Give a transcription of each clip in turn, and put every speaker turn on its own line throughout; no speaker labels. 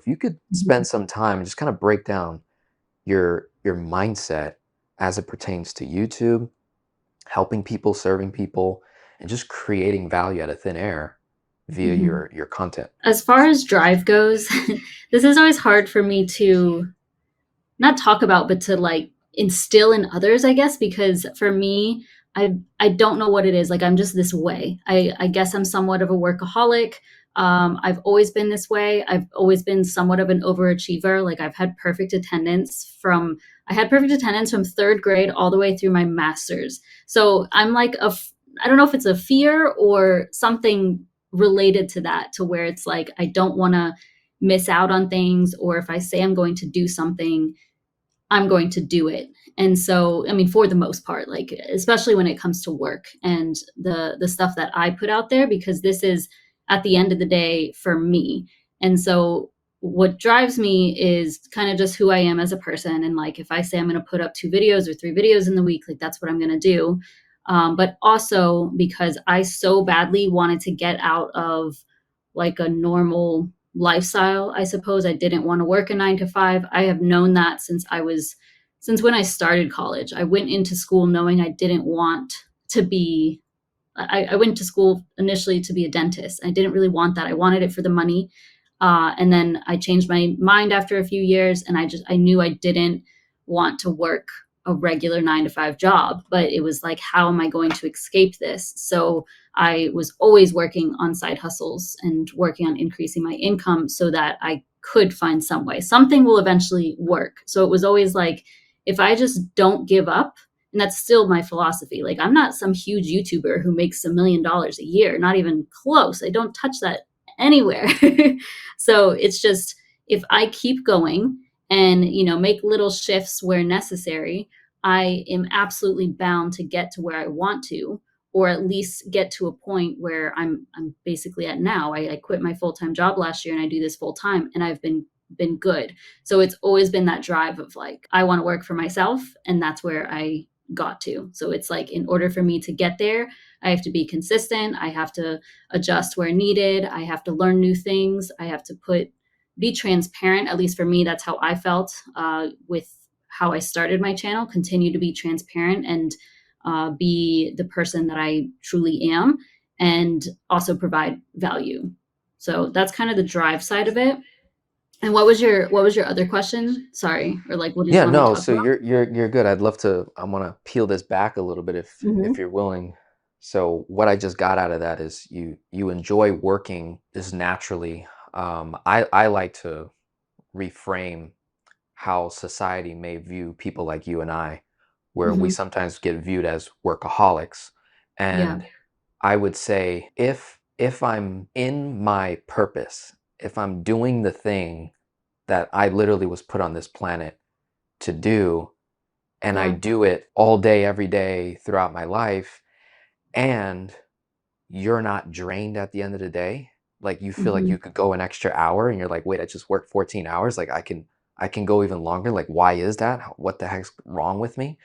if you could
Mhm.
spend some time and just kind of break down your mindset as it pertains to YouTube, helping people, serving people, and just creating value out of thin air via
Mhm.
your content.
As far as drive goes, this is always hard for me to not talk about, but to like instill in others, I guess, because for me, I don't know what it is. Like I'm just this way. I guess I'm somewhat of a workaholic. I've always been this way. I've always been somewhat of an overachiever. Like I had perfect attendance from third grade all the way through my master's. So I'm like I don't know if it's a fear or something related to that, to where it's like I don't want to miss out on things, or if I say I'm going to do something, I'm going to do it. And so, I mean, for the most part, like especially when it comes to work and the stuff that I put out there, because this is at the end of the day for me. And so what drives me is kind of just who I am as a person. And like if I say I'm going to put up 2 videos or 3 videos in the week, like that's what I'm going to do. But also because I so badly wanted to get out of like a normal lifestyle, I suppose. I didn't want to work a 9 to 5. I have known that since when I started college. I went into school knowing I didn't want to be. I went to school initially to be a dentist. I didn't really want that. I wanted it for the money, and then I changed my mind after a few years, and I knew I didn't want to work a regular 9 to 5 job. But it was like, how am I going to escape this? So I was always working on side hustles and working on increasing my income so that I could find some way. Something will eventually work. So it was always like, if I just don't give up, and that's still my philosophy. Like, I'm not some huge YouTuber who makes $1 million a year, not even close. I don't touch that anywhere. So it's just, if I keep going and, make little shifts where necessary, I am absolutely bound to get to where I want to, or at least get to a point where I'm basically at now. I quit my full-time job last year and I do this full time, and I've been good. So it's always been that drive of like, I want to work for myself, and that's where I got to. So it's like, in order for me to get there, I have to be consistent. I have to adjust where needed. I have to learn new things. I have to be transparent. At least for me, that's how I felt with how I started my channel. Continue to be transparent and be the person that I truly am, and also provide value. So that's kind of the drive side of it. And what was your other question? Sorry, or like, what did you
Yeah,
want me to
no,
talk
so
about?
you're good. I'd love to. I want to peel this back a little bit if
Hmm.
you're willing. So what I just got out of that is you enjoy working just naturally. I like to reframe how society may view people like you and I, where we
Hmm.
sometimes get viewed as workaholics.
Yeah.
And I would say if I'm in my purpose, if I'm doing the thing that I literally was put on this planet to do, and I
Yeah.
do it all day, every day throughout my life, and you're not drained at the end of the day, like you feel like
Hmm.
you could go an extra hour and you're like, wait, I just worked 14 hours. Like I can go even longer. Like, why is that? What the heck's wrong with me?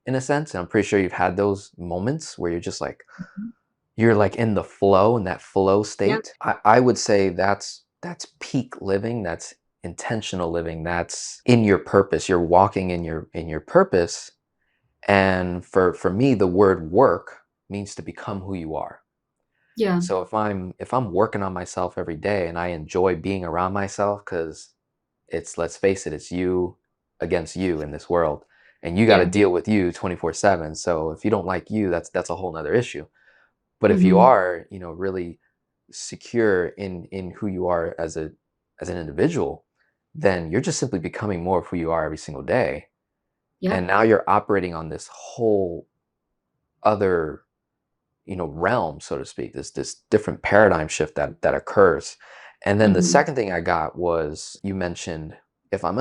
In a sense. And I'm pretty sure you've had those moments where you're like in the flow, in that flow
Yeah.
state. I would say that's peak living, that's intentional living, that's in your purpose. You're walking in your purpose. And for me, the word work means to become who you are.
Yeah.
So if I'm working on myself every day and I enjoy being around myself, because let's face it, it's you against you in this world. And you got to
Yeah.
deal with you 24/7. So if you don't like you, that's a whole nother issue. But if you
Hmm.
are, really secure in who you are as an individual, then you're just simply becoming more of who you are every single day.
Yeah.
And now you're operating on this whole other, realm, so to speak, this different paradigm shift that occurs. And then the
Hmm.
second thing I got was, you mentioned, if I'm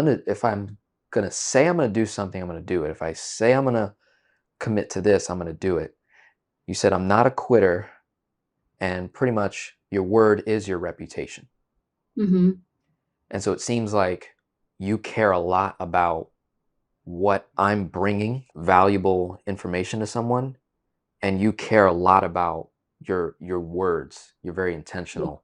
gonna say I'm gonna do something, I'm gonna do it. If I say I'm gonna commit to this, I'm gonna do it. You said I'm not a quitter, and pretty much your word is your reputation.
Hmm.
And so it seems like you care a lot about what I'm bringing valuable information to someone, and you care a lot about your words. You're very
Yeah.
intentional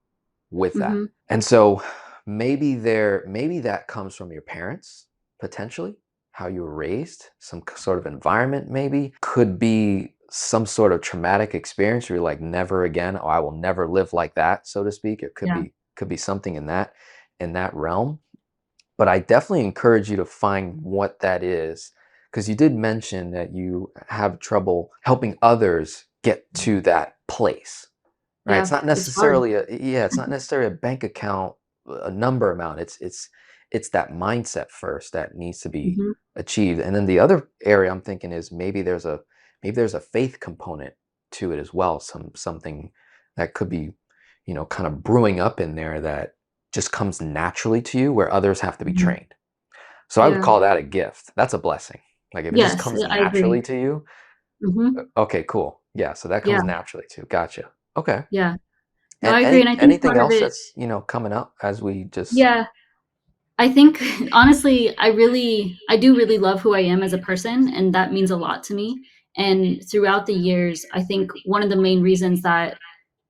with that.
Hmm.
And so maybe that comes from your parents, potentially, how you were raised, some sort of environment maybe. Could be some sort of traumatic experience where you're like, never again, or I will never live like that, so to speak. It
Yeah.
could be something in that realm. But I definitely encourage you to find what that is, because you did mention that you have trouble helping others get to that place. Right,
Yeah. It's hard.
it's not necessarily a bank account, a number amount. It's that mindset first that needs to be
Mhm.
achieved. And then the other area I'm thinking is maybe there's a faith component to it as well. Something that could be, kind of brewing up in there that just comes naturally to you where others have to be
Mhm.
trained. So I would
Yeah.
call that a gift. That's a blessing. Like if it just
Yes,
comes
I agree.
naturally to you,
Mhm.
okay, cool. Yeah, so that
Yeah.
comes naturally too. Gotcha. Okay.
Yeah. No,
And
I agree, and I think
anything
part of
else
it.
that's, coming up as we just
Yeah. I think honestly, I do really love who I am as a person, and that means a lot to me. And throughout the years, I think one of the main reasons that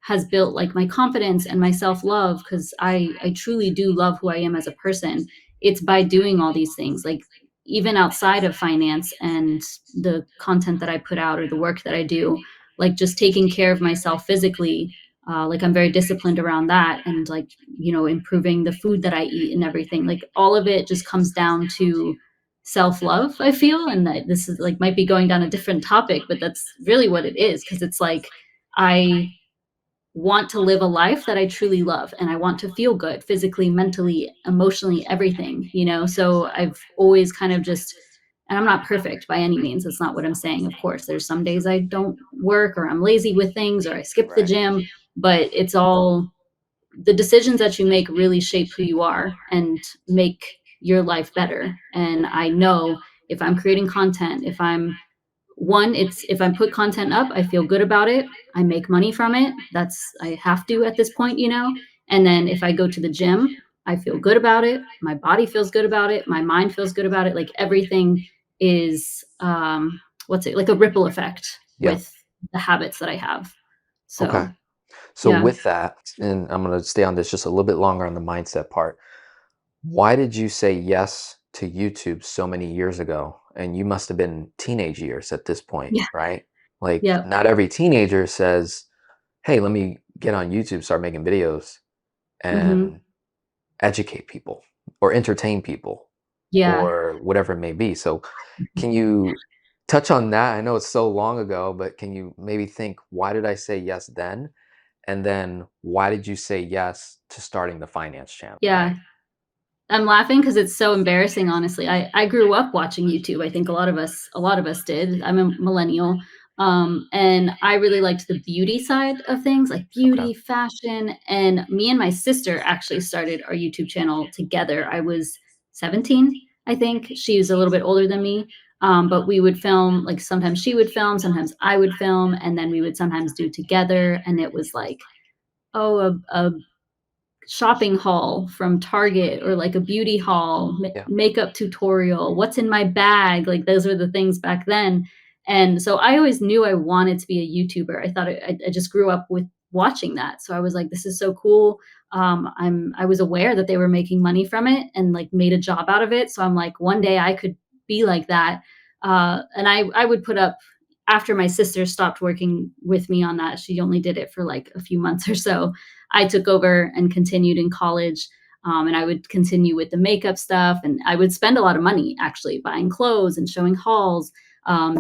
has built like my confidence and my self-love, because I truly do love who I am as a person, it's by doing all these things. Like even outside of finance and the content that I put out or the work that I do, like just taking care of myself physically. Like I'm very disciplined around that, and like improving the food that I eat and everything. Like all of it just comes down to self-love, I feel. And that this is like might be going down a different topic, but that's really what it is, because it's like I want to live a life that I truly love, and I want to feel good physically, mentally, emotionally, everything, So I've always kind of just, and I'm not perfect by any means. That's not what I'm saying. Of course, there's some days I don't work, or I'm lazy with things, or I skip the
right.
gym, but it's all the decisions that you make really shape who you are and make your life better. And I know if I'm creating content, if I'm one, it's if I put content up, I feel good about it. I make money from it. I have to at this point. And then if I go to the gym, I feel good about it. My body feels good about it. My mind feels good about it. Like everything is, what's it, like a ripple effect
Yeah.
with the habits that I have.
Okay.
So,
So
yeah.
with that, and I'm going to stay on this just a little bit longer on the mindset part. Why did you say yes to YouTube so many years ago? And you must have been teenage years at this point,
Yeah.
right? Like
Yeah.
not every teenager says, "Hey, let me get on YouTube, start making videos
Hmm.
and educate people or entertain people
Yeah.
or whatever it may be." So can you touch on that? I know it's so long ago, but can you maybe think, why did I say yes then? And then why did you say yes to starting the finance channel?
Yeah. I'm laughing because it's so embarrassing, honestly. I grew up watching YouTube. I think a lot of us did. I'm a millennial. And I really liked the beauty side of things, like
Okay.
beauty, fashion. And me and my sister actually started our YouTube channel together. I was 17, I think. She was a little bit older than me. But we would film, like sometimes she would film, sometimes I would film, and then we would sometimes do together. And it was like, oh, a shopping haul from Target, or like a beauty haul,
Yeah.
makeup tutorial, what's in my bag, like those were the things back then. And so I always knew I wanted to be a YouTuber. I thought I just grew up with watching that. So I was like, this is so cool. I was aware that they were making money from it and like made a job out of it. So I'm like, one day I could be like that. And I would put up, after my sister stopped working with me on that, she only did it for like a few months or so. I took over and continued in college. And I would continue with the makeup stuff. And I would spend a lot of money actually buying clothes and showing hauls,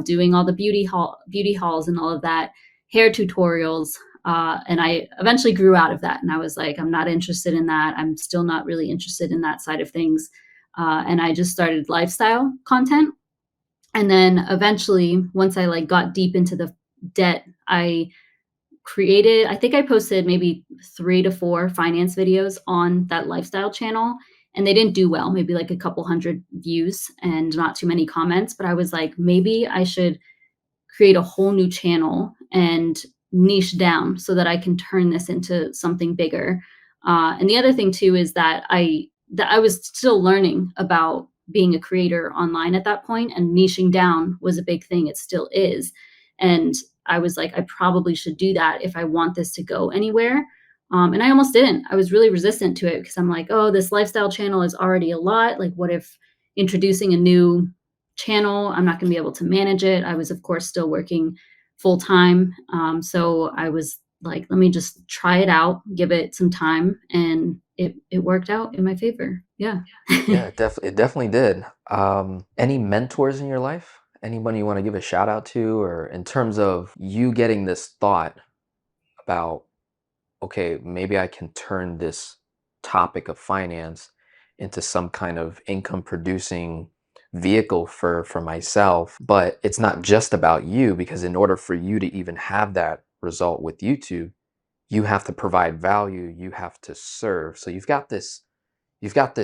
doing all the beauty hauls and all of that, hair tutorials. And I eventually grew out of that. And I was like, I'm not interested in that. I'm still not really interested in that side of things. And I just started lifestyle content. And then eventually, once I like got deep into the debt, I think I posted maybe 3 to 4 finance videos on that lifestyle channel, and they didn't do well, maybe like a couple hundred views and not too many comments. But I was like, maybe I should create a whole new channel and niche down so that I can turn this into something bigger. And the other thing too is that I was still learning about being a creator online at that point, and niching down was a big thing. It still is. And I was like, I probably should do that if I want this to go anywhere. And I almost didn't. I was really resistant to it because I'm like, oh, this lifestyle channel is already a lot. Like, what if introducing a new channel, I'm not going to be able to manage it? I was, of course, still working full time. So I was like, let me just try it out, give it some time. And it worked out in my favor. Yeah.
Yeah, it definitely did. Any mentors in your life? Anyone you want to give a shout out to, or in terms of you getting this thought about, okay, maybe I can turn this topic of finance into some kind of income producing vehicle for myself. But it's not just about you, because in order for you to even have that result with YouTube, you have to provide value, you have to serve. So you've got this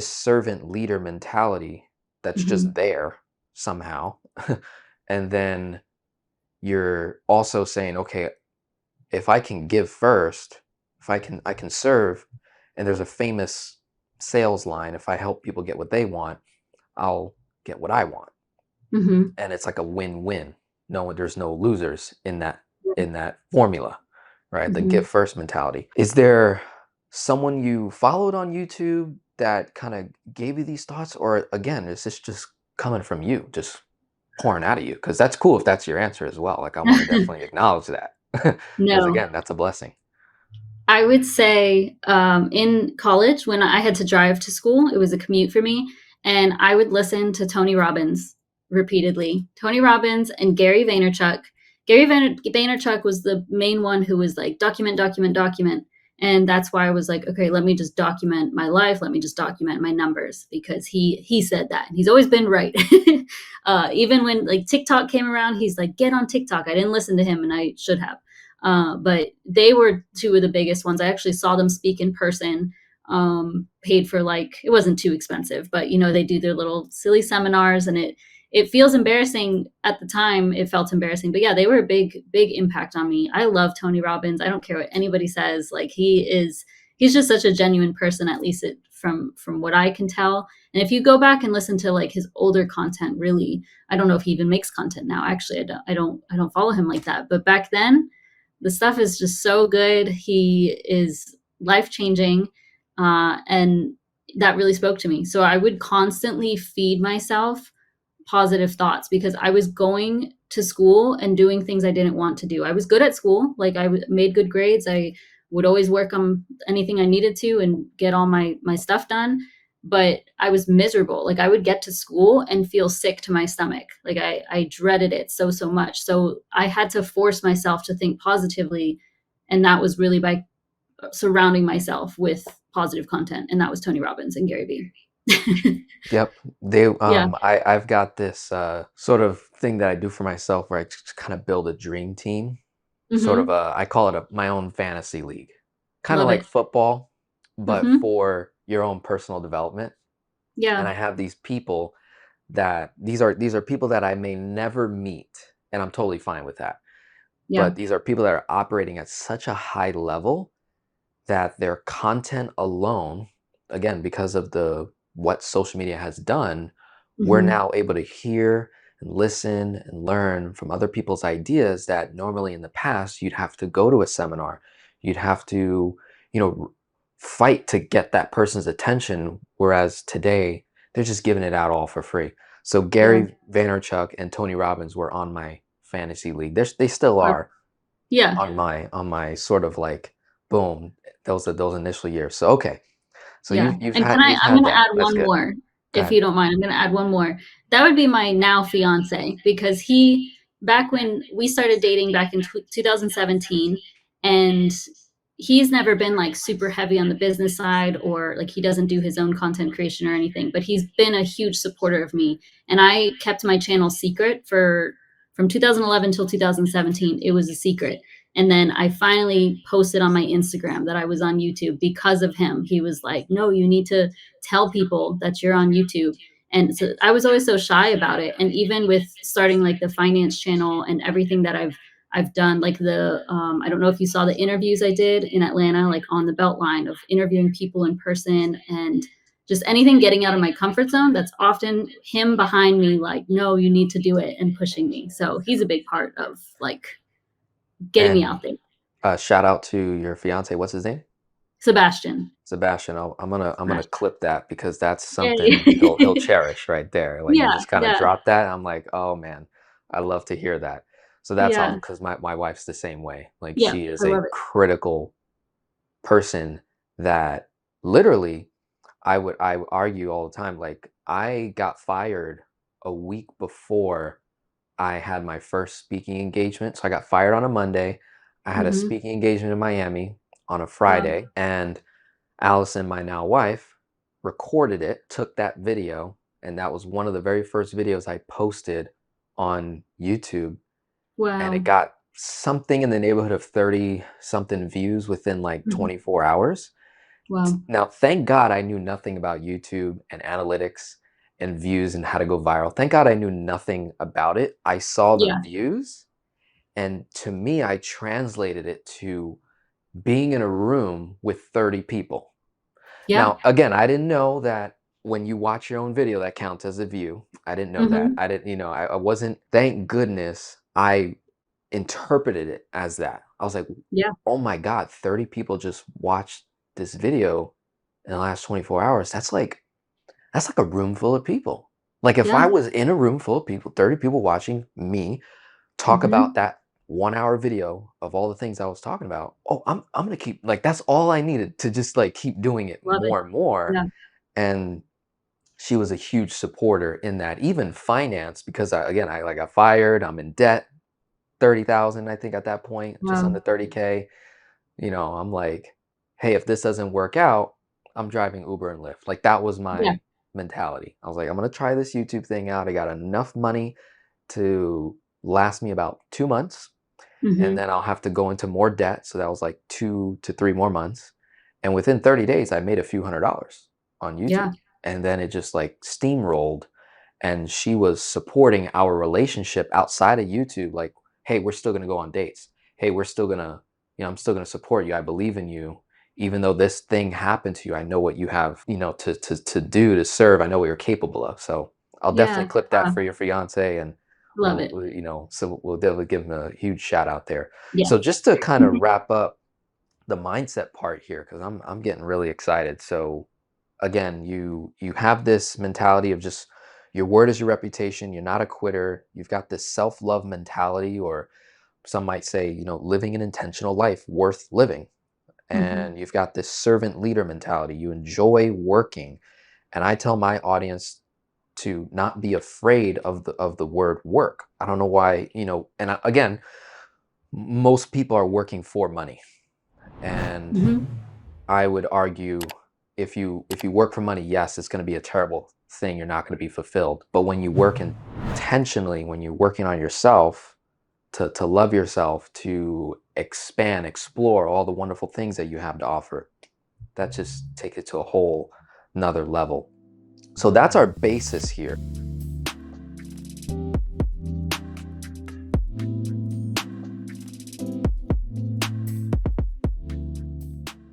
servant leader mentality that's just
Hmm.
there somehow. And then you're also saying, okay, if I can give first, if I can serve, and there's a famous sales line, if I help people get what they want, I'll get what I want.
Hmm.
And it's like a win-win. No, there's no losers in that formula, right? The
Hmm.
give first mentality. Is there someone you followed on YouTube that kind of gave you these thoughts, or again, is this just coming from you, just pouring out of you? Because that's cool if that's your answer as well. Like I want to definitely acknowledge that, because
No.
again, that's a blessing.
I would say in college, when I had to drive to school, it was a commute for me. And I would listen to Tony Robbins repeatedly. Tony Robbins and Gary Vaynerchuk. Vaynerchuk was the main one who was like, document, document, document. And that's why I was like, okay, let me just document my life. Let me just document my numbers because he said that. And he's always been right. Even when like TikTok came around, he's like, get on TikTok. I didn't listen to him and I should have. But they were two of the biggest ones. I actually saw them speak in person. Paid for like it wasn't too expensive, but you know they do their little silly seminars, and it feels embarrassing at the time. It felt embarrassing, but yeah, they were a big impact on me. I love Tony Robbins. I don't care what anybody says. Like he's just such a genuine person, at least from what I can tell. And if you go back and listen to like his older content, really, I don't know if he even makes content now. Actually, I don't follow him like that. But back then, the stuff is just so good. He is life changing, and that really spoke to me. So I would constantly feed myself positive thoughts because I was going to school and doing things I didn't want to do. I was good at school, like made good grades. I would always work on anything I needed to and get all my stuff done. But I was miserable. Like I would get to school and feel sick to my stomach. Like I dreaded it so much. So I had to force myself to think positively. And that was really by surrounding myself with positive content. And that was Tony Robbins and Gary Vee.
Yep. They
Yeah.
I've got this sort of thing that I do for myself where I just kind of build a dream team. Sort of
Hmm.
I call it my own fantasy league. Kind of
Love
like
it.
football, but
Hmm.
for your own personal development. And
Yeah.
I have these people that these are people that I may never meet, and I'm totally fine with that.
Yeah.
But these are people that are operating at such a high level that their content alone, again, because of the what social media has done, we're
Hmm.
now able to hear and listen and learn from other people's ideas that normally in the past you'd have to go to a seminar, you'd have to, you know, fight to get that person's attention, whereas today they're just giving it out all for free. So
Yeah.
Gary Vaynerchuk and Tony Robbins were on my fantasy league. They still
Or,
are
yeah.
on my sort of like boom, those initial years. So okay. So
Yeah. And
you've
I'm
had
gonna
that.
add
That's
one
good.
more,
Go
if
ahead.
you don't mind. I'm gonna add one more. That would be my now fiance because he back when we started dating back in 2017, and he's never been like super heavy on the business side or like he doesn't do his own content creation or anything, but he's been a huge supporter of me. And I kept my channel secret for from 2011 till 2017. It was a secret. And then I finally posted on my Instagram that I was on YouTube because of him. He was like, no, you need to tell people that you're on YouTube. And so I was always so shy about it. And even with starting like the finance channel and everything that I've done, like the I don't know if you saw the interviews I did in Atlanta, like on the Beltline of interviewing people in person and just anything getting out of my comfort zone. That's often him behind me, like, no, you need to do it and pushing me. So he's a big part of like getting me
And
out there.
shout out to your fiance. What's his name?
Sebastian.
Sebastian, I'm gonna
Sebastian.
clip that because that's something he'll
Yay.
cherish right there. Like you
Yeah,
just kind of
yeah,
drop that. I'm like, oh man, I love to hear that. So that's all
yeah,
because my wife's the same way. Like
yeah.
she is
I
a
love it.
critical person that literally I would argue all the time. Like I got fired a week before I had my first speaking engagement. So I got fired on a Monday. I had a
Mhm.
speaking engagement in Miami on a
Wow.
Friday, and Allison, my now wife, recorded it, took that video, and that was one of the very first videos I posted on YouTube. And it
Wow.
got something in the neighborhood of 30 something views within like
Mhm.
24 hours.
Wow.
Now, thank God I knew nothing about YouTube and analytics and views and how to go viral. Thank God I knew nothing about it. I saw the
Yeah.
views, and to me, I translated it to being in a room with 30 people.
Yeah.
Now, again, I didn't know that when you watch your own video, that counts as a view. I didn't know that.
Mhm.
I didn't, I wasn't, thank goodness I interpreted it as that. I was like,
Yeah.
oh my God, 30 people just watched this video in the last 24 hours. That's like a room full of people. Like if I
Yeah.
was in a room full of people, 30 people watching me talk about
Mhm.
that 1 hour video of all the things I was talking about. Oh, I'm gonna keep like that's all I needed to just like keep doing it
Love it.
more and more.
Yeah.
And she was a huge supporter in that, even finance, because again, I like got fired. I'm in debt, 30,000, I think at that point, just
Wow.
under 30K. I'm like, hey, if this doesn't work out, I'm driving Uber and Lyft. Like that was
Yeah.
my mentality. I was like, I'm gonna try this YouTube thing out. I got enough money to last me about 2 months, and
Mhm.
then I'll have to go into more debt. So that was like 2 to 3 more months. And within 30 days, I made a few $100s on YouTube.
Yeah.
And then it just like steamrolled. And she was supporting our relationship outside of YouTube. Like, hey, we're still going to go on dates. Hey, we're still going to, I'm still going to support you. I believe in you. Even though this thing happened to you, I know what you have, to do to serve. I know what you're capable of. So I'll definitely
Yeah.
clip that for your fiance, and
Love it.
so we'll definitely give him a huge shout out there.
Yeah.
So just to kind of wrap up the mindset part here, because I'm getting really excited. So again, you have this mentality of just your word is your reputation. You're not a quitter. You've got this self-love mentality, or some might say, living an intentional life worth living.
Mhm.
And you've got this servant leader mentality. You enjoy working. And I tell my audience to not be afraid of the word work. I don't know why, and again, most people are working for money. And
Mhm.
I would argue if you work for money, yes, it's going to be a terrible thing. You're not going to be fulfilled. But when you work intentionally, when you're working on yourself, to love yourself, to expand, explore all the wonderful things that you have to offer, that just takes it to a whole another level. So that's our basis here.